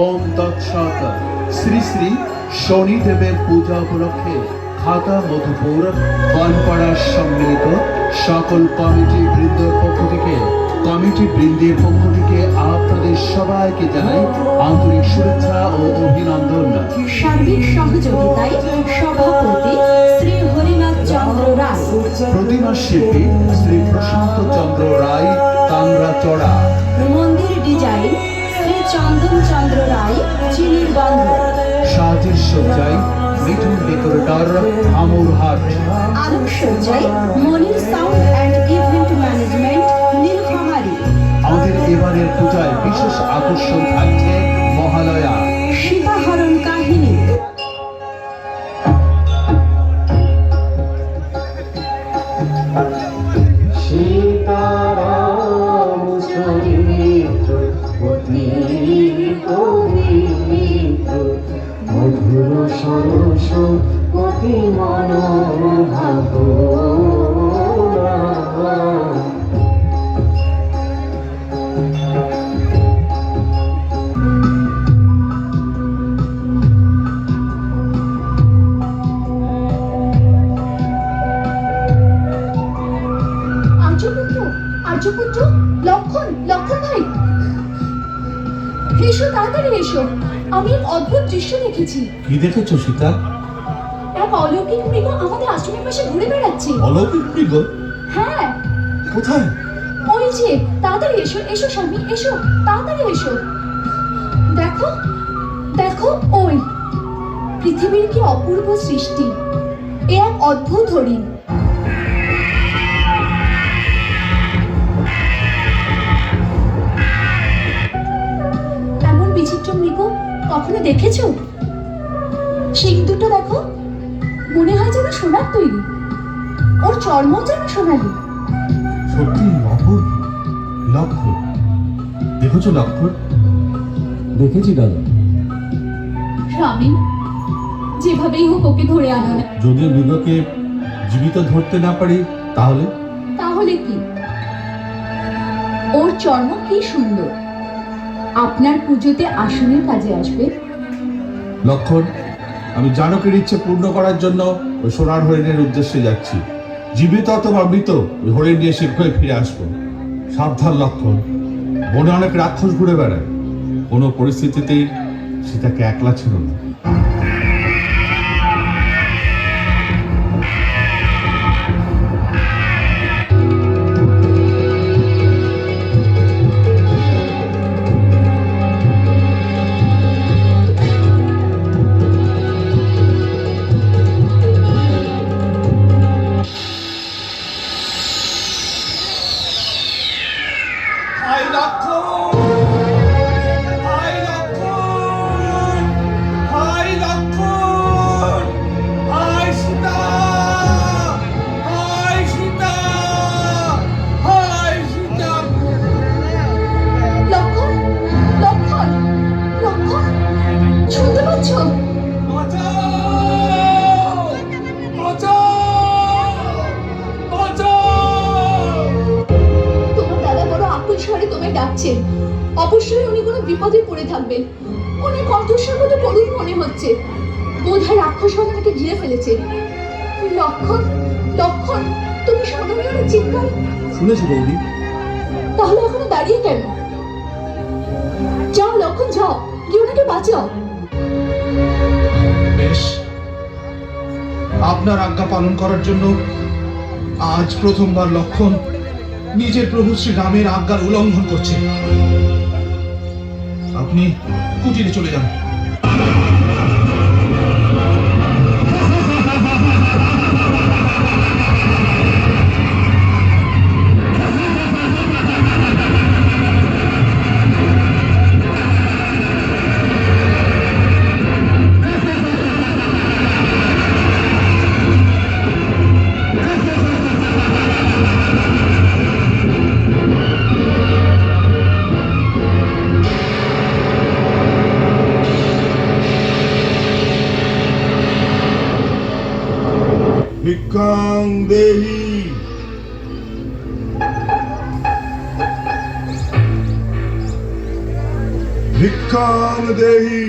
ওম তৎসৎ। শ্রী শ্রী শনিদেবের পূজা উপলক্ষে খাতা মধুপুর বনপাড়ার সম্মিলিত সকল কমিটি বৃন্দের পক্ষ থেকে আপনাদের সবাইকে জানাই আন্তরিক শুভেচ্ছা ও অভিনন্দন। সার্বিক সহযোগিতায় সভাপতি শ্রী হরিনাথ চন্দ্র রায়, প্রতিমা শিল্পী শ্রী প্রশান্ত চন্দ্র রায়, কাংরা চড়া। মন্দির ডিজাইন শ্রী চন্দন চন্দ্র রায়, চিনির বন্ধ। সাজের সজ্জায় মিঠুন ডেকোরেটর, আমুরহাট। আলোকসজ্জায় Monir sound and event management, Nilphamari. আমাদের এবারের পূজায় বিশেষ আকর্ষণ থাকছে মহালয়া, সীতাহরণ কাহিনী। সীতারাম চরিত্র অতি পবিত্র, মধুর সরস অতি মনোভাব। আর্যপুত্র, লক্ষণ, লক্ষণ ভাই, এসো, তাড়াতাড়ি এসো। আমি এক অদ্ভুত দৃশ্য দেখেছি। কি দেখেছো সীতা? এক অলৌকিক মৃগ আমাদের আশ্রমের পাশে ঘুরে বেড়াচ্ছে। অলৌকিক মৃগ? হ্যাঁ, কোথায়? ওই যে, তাড়াতাড়ি এসো, এসো স্বামী, এসো, তাড়াতাড়ি এসো। দেখো, দেখো, ওই পৃথিবীর কি অপূর্ব সৃষ্টি! এ এক অদ্ভুত হরিণ। এমন বিচিত্র মৃগ কখনো দেখেছো? শিং দুটো দেখো, মনে হয় যেন সোনার তৈরি। ওর চর্ম যেন সোনালি। সত্যি অপূর্ব। লক্ষণ দেখেছো? লক্ষণ দেখেছি দাদা। স্বামী, যেভাবেই হোক ওকে ধরে আনো না। যদি মৃগকে জীবিত ধরতে না পারি তাহলে? তাহলে কি? ওর চর্ম কি সুন্দর, আপনার পুজোতে আসনের কাজে আসবে। লক্ষণ, আমি জানকের ইচ্ছে পূর্ণ করার জন্য ওই সোনার হরিণের উদ্দেশ্যে যাচ্ছি। জীবিত অথবা মৃত ওই হরিণ নিয়ে শীঘ্রই ফিরে আসবো। সাবধান লক্ষণ, বনে অনেক রাক্ষস ঘুরে বেড়ায়। কোনো পরিস্থিতিতেই সীতাকে একলা ছিল না। লক্ষণ, লক্ষণ, লক্ষণ, শুনতে পাচ্ছ? তোমার দাদা বড় আকুল স্বরে তোমায় ডাকছেন। অবশ্যই উনি কোনো বিপদে পড়ে থাকবেন। উনি কণ্ঠস্বর মতো করুণ মনে হচ্ছে। বোধহয় রাক্ষস ওনাকে ঘিরে ফেলেছে। লক্ষণ, লক্ষণ, তুমি শোনোনি ওনার চিৎকার? শুনেছি বৌদি। তাহলে এখনো দাঁড়িয়ে কেন? যাও লক্ষণ, যাও, গিয়ে ওনাকে বাঁচাও। বেশ, আপনার আজ্ঞা পালন করার জন্য আজ প্রথমবার লক্ষণ নিজের প্রভু শ্রী রামের আজ্ঞার উল্লঙ্ঘন করছে। আপনি কুটিরে চলে যান। ভিক্ষাং দেহি। ভিক্ষাং দেহি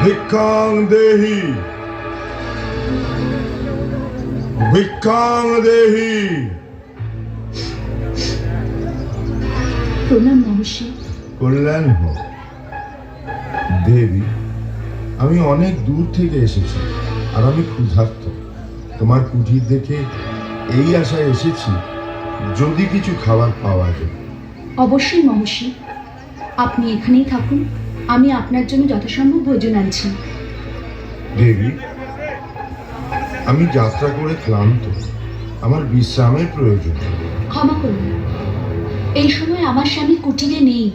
ভিক্ষাং দেহি ভিক্ষাং দেহি। প্রণাম মহর্ষি। কল্যাণ হোক। দেবী, আমি অনেক দূর থেকে এসেছি আর আমি ক্ষুধার্ত। তোমার কুটির দেখে এই আশায় এসেছি যদি কিছু খাবার পাওয়া যায়। অবশ্যই মহর্ষি, আপনি এখানেই থাকুন, আমি আপনার জন্য যথাসম্ভব ভোজন আনছি। দেবী, আমি যাত্রা করে ক্লান্ত, আমার বিশ্রামের প্রয়োজন। ক্ষমা করুন, এই সময় আমার স্বামী কুটিরে নেই,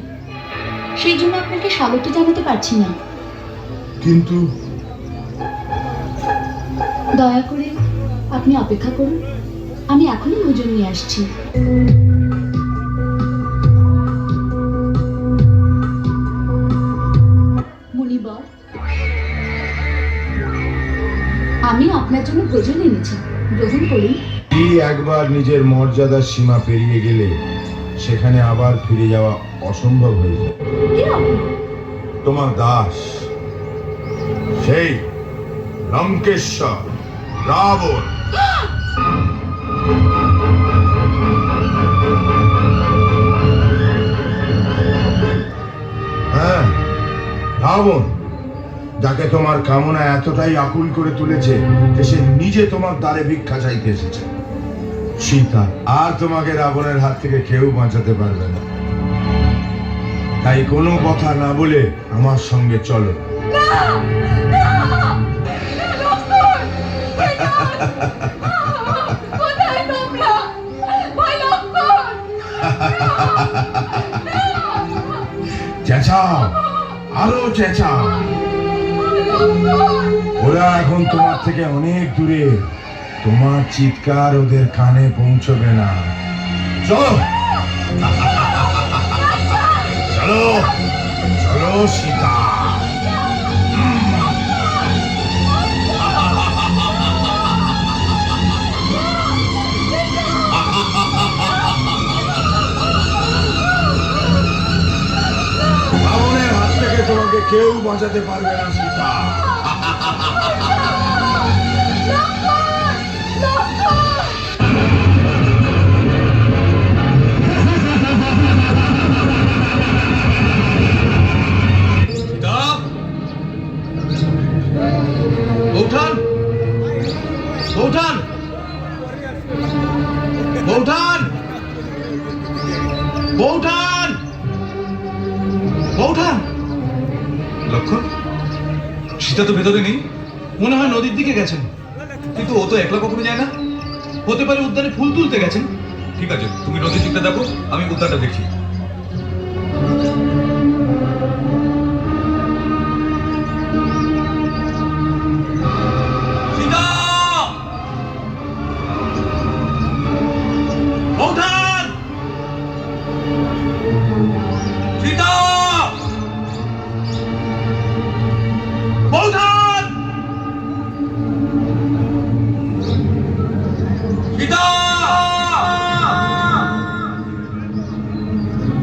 সেই জন্য আপনাকে স্বাগত জানাতে পারছি না। কিন্তু দয়া করে আপনি অপেক্ষা করুন, আমি এখনই ভোজন নিয়ে আসছি। মুনিবর, আমি আপনার জন্য ভোজন এনেছি, গ্রহণ করুন। এই একবার নিজের মর্যাদার সীমা পেরিয়ে গেলে সেখানে আবার ফিরে যাওয়া অসম্ভব হয়ে যায়। কে আপনি? তোমার দাস, সেই লঙ্কেশ্বর রাবণ। হ্যাঁ, রাবণ, যাকে তোমার কামনা এতটাই আকুল করে তুলেছে যে সে নিজে তোমার দ্বারে ভিক্ষা চাইতে এসেছে। সীতা, আর তোমাকে রাবণের হাত থেকে কেউ বাঁচাতে পারবে না। তাই কোনো কথা না বলে আমার সঙ্গে চলো। চেঁচাও, আরো চেঁচাও। ওরা এখন তোমার থেকে অনেক দূরে, তোমার চিৎকার ওদের কানে পৌঁছবে না। চলো চলো চলো সীতা। রাবণের হাত থেকে তোমাকে কেউ বাঁচাতে পারবে না সীতা। বৌঠান, বৌঠান, বৌঠান, বৌঠান, বৌঠান। লক্ষণ, সীতা তো ভেতরে নেই, মনে হয় নদীর দিকে গেছেন। কিন্তু ও তো একলা কখনো যায় না, হতে পারে উদ্যানে ফুল তুলতে গেছেন। ঠিক আছে, তুমি নদীর দিকটা দেখো, আমি উদ্যানটা দেখি। বৌঠান, সীতা, বৌঠান, সীতা,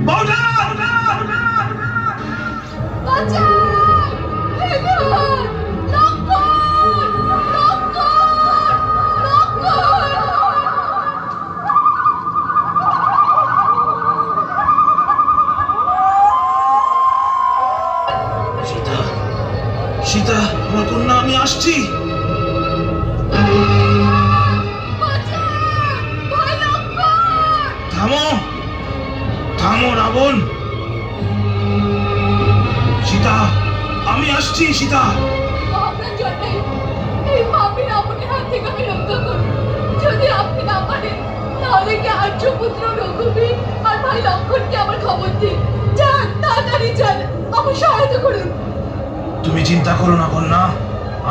বৌঠান। বাঁচাও! হেমন! লক্ষণ! লক্ষণ! লক্ষণ! সীতা, সীতা, আমার কন্যা, আমি আসছি। ভাই লক্ষণ! থামো, থামো রাবণ। সীতা, আমি আসছি। সীতা, আপনার জন্যই এই পাপী রাবণের হাত থেকে আমি রক্ষা করুন। যদি আপনি না পারেন তাহলে কি আর্যপুত্র রঘুবীর আর ভাই লক্ষণকে আমার খবর দিন। যান, তাড়াতাড়ি যান, আমার সহায়তা করুন। তুমি চিন্তা করো না কন্যা,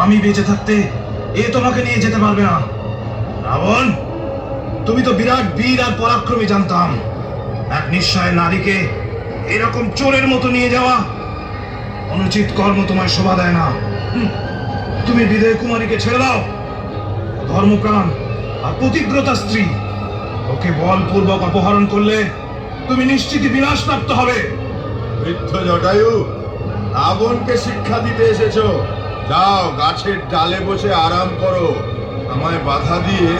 আমি বেঁচে থাকতে এ তোমাকে নিয়ে যেতে পারবে না। রাবণ, তুমি তো বিরাট বীর আর পরাক্রমী জানতাম। এক নিঃস্বায় নারীকে এরকম চোরের মতো নিয়ে যাওয়া অনুচিত কর্ম তোমায় শোভা দেয় না। তুমি বিদেয় কুমারীকে ছেড়ে দাও। ধর্মপ্রাণ আর পতিব্রতা স্ত্রী, ওকে বলপূর্বক অপহরণ করলে তুমি নিশ্চিতই বিনাশপ্রাপ্ত হবে। বৃদ্ধ জটায়ু, রাবণকে শিক্ষা দিতে এসেছো? যাও, গাছের ডালে বসে আরাম করো। আমায় বাধা দিয়ে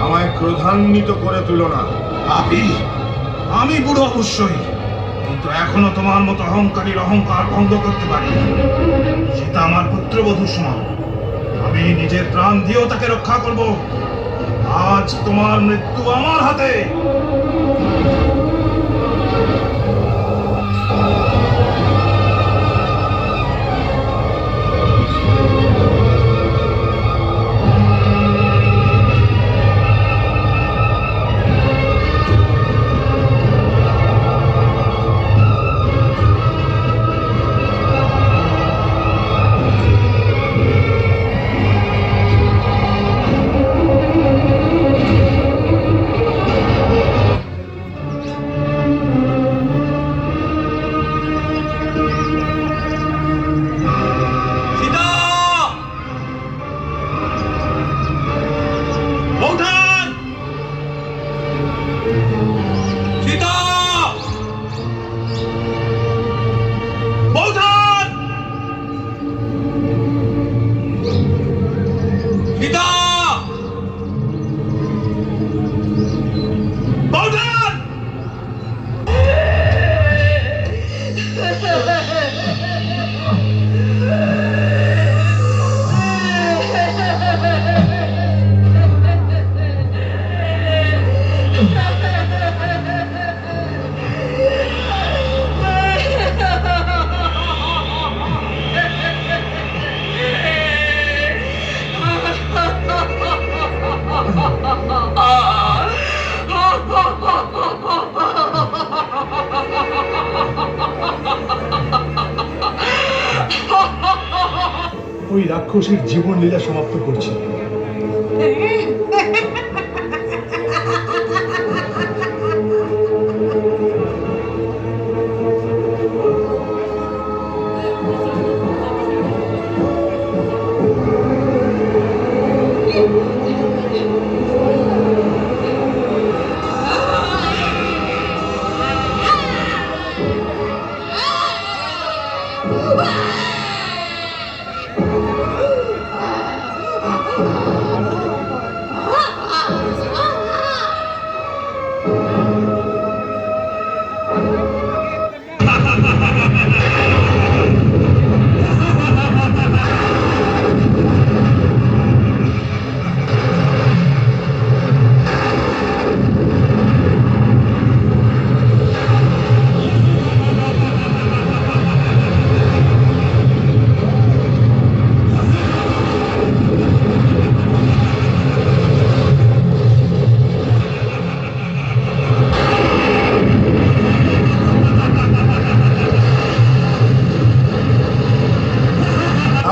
আমায় ক্রোধান্বিত করে তুলো না। আমি বুড়ো অবশ্যই, কিন্তু এখনো তোমার মতো অহংকারীর অহংকার ভঙ্গ করতে পারি। সীতা আমার পুত্রবধূর সমান, আমি নিজের প্রাণ দিয়েও তাকে রক্ষা করব। আজ তোমার মৃত্যু আমার হাতে। ওই রাক্ষসীর জীবন লীলা সমাপ্ত করছি।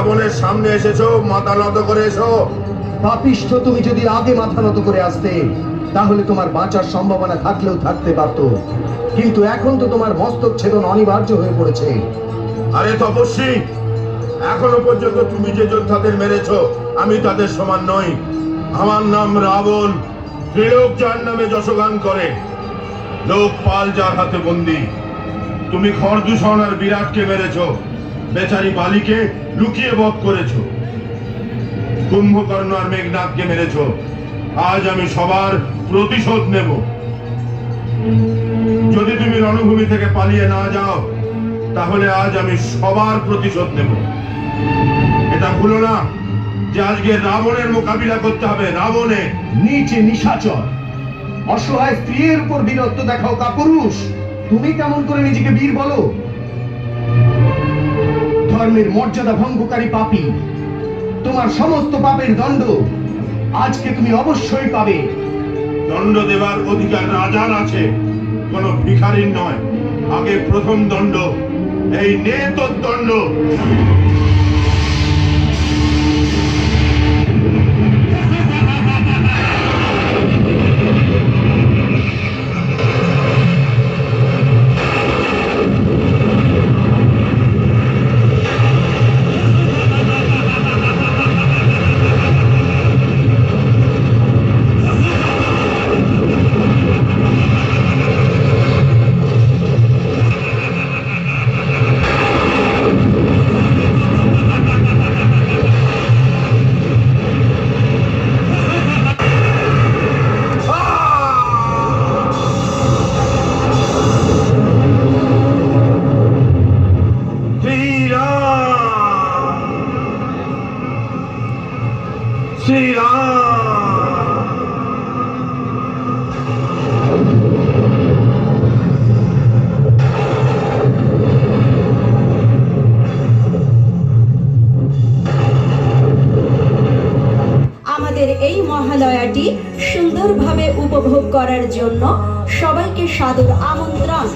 রাবণের সামনে এসেছো, মাথা নত করে এসো। পাপিষ্ঠ, তুমি যদি আগে মাথা নত করে আসতে তাহলে তোমার বাঁচার সম্ভাবনা থাকলেও থাকতে পারত, কিন্তু এখন তো তোমার মস্তক ছেদন অনিবার্য হয়ে পড়েছে। আরে তপস্বী, এখনো পর্যন্ত তুমি যে যোদ্ধাদের মেরেছো আমি তাদের সমান নই। আমার নাম রাবণ, ত্রিলোক যার নামে যশগান করে, লোকপাল যার হাতে বন্দি। তুমি খরদূষণ আর বিরাটকে মেরেছো, বেচারি বালিকে লুকিয়ে বধ করেছো, কুম্ভকর্ণ আর মেঘনাথকে মেরেছো। আজ আমি সবার প্রতিশোধ নেব। যদি তুমি রণভূমি থেকে পালিয়ে না যাও তাহলে আজ আমি সবার প্রতিশোধ নেব। এটা ভুলো না যে আজকে রাবণের মোকাবিলা করতে হবে। রাবণে নিচে নিশাচর, অসহায় স্ত্রীর উপর বীরত্ব দেখাও কাপুরুষ। তুমি কেমন করে নিজেকে বীর বলো? ধর্মের মর্যাদা ভঙ্গকারী পাপী, তোমার সমস্ত পাপের দণ্ড আজকে তুমি অবশ্যই পাবে। দণ্ড দেবার অধিকার রাজার আছে, কোন ভিখারির নয়। আগে প্রথম দণ্ড, এই নে তোর দণ্ড। শ্রীরাম। আমাদের এই মহালয়াটি সুন্দরভাবে উপভোগ করার জন্য সবাইকে সাদর আমন্ত্রণ।